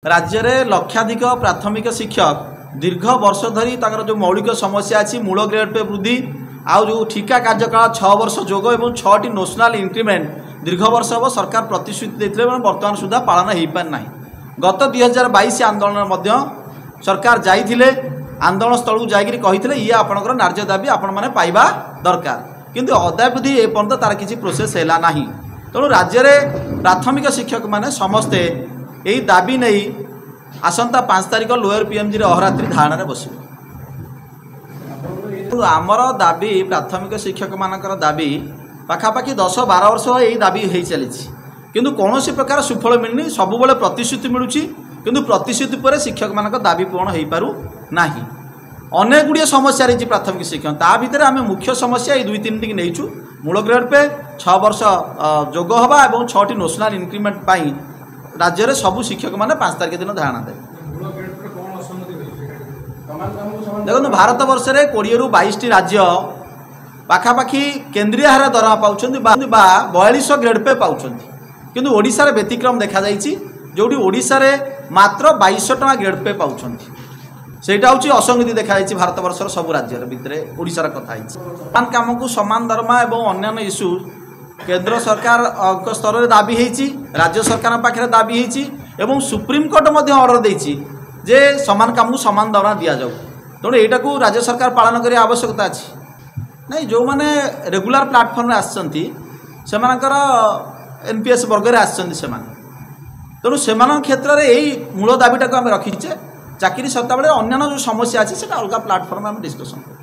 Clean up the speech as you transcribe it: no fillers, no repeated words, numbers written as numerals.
राज्य में लक्षाधिक प्राथमिक शिक्षक दीर्घ वर्ष धरी जो मौलिक समस्या अच्छी मूल ग्रेड पे वृद्धि आउ जो ठिका कार्यकाल 6 वर्ष जोग और 6टी नेशनल इंक्रीमेंट दीर्घ वर्ष हम सरकार प्रतिश्रुति देते बर्तमान सुधा पालन हो पारना। गत 2022 आंदोलन सरकार जाइए आंदोलन स्थल को जाते ये आपंकर न्याय दाबी आपण मैंने पाइबा दरकार किंतु अद्यावधि एपर्यंत तार किसी प्रोसेस है ना। तेणु राज्य में प्राथमिक शिक्षक मैंने समस्ते यही दाबी नहीं आसंता 5 तारिख लोअर पीएमजी अहरात्रि धारणा बस आमर दाबी प्राथमिक शिक्षक मानकर दाबी पाखापाखि 10-12 वर्ष यही दाबी हो चली किंतु कौन सी प्रकार सुफल मिलनी सब बेले प्रतिश्रुति मिलूँ किंतु प्रतिश्रुति पर शिक्षक मान दाबी पूर्ण हो पारू ना। अनेक गुड़िया समस्या रही प्राथमिक शिक्षक ता भितर आम मुख्य समस्या ये 2-3 टी नहीं मूल ग्रेड पे 6 वर्ष जोग हवा और 6टी नेशनल इंक्रीमेंट पाई राज्य में सबू शिक्षक मैंने 5 तारिख दिन धारणा दे। देखो भारत वर्ष में 20-22 राज्य पाखापाखि केन्द्रीय हार दरमा पाँच 4200 ग्रेड पे पाँच किंतु ओडिशा व्यतिक्रम देखा जोटी ओडिशा मात्र 2200 टका ग्रेड पे पाँच सेटा हूँ असंगति देखा भारत वर्षर सब राज्य भितर ओडिशार कथा समान काम को समान दरमा और अन्य इश्यू केंद्र सरकार स्तर में दाबी होती राज्य सरकार पाखे दाबी होती सुप्रीमकोर्ट ऑर्डर देती जे समान काम को समान दरमा दि जाऊ। तेणु यहाँ को राज्य सरकार पालन करने आवश्यकता अच्छी नहीं जो मैंने रेगुलर प्लाटफर्म आसचंती सेमानकर एनपीएस वर्ग में आसचंती तेणु से क्षेत्र में यही मूल दाबीटा को आम रखीचे चाकरी सत्ता बेले अन्य जो समस्या अच्छी से अलग प्लाटफर्म में डिस्कसन कर।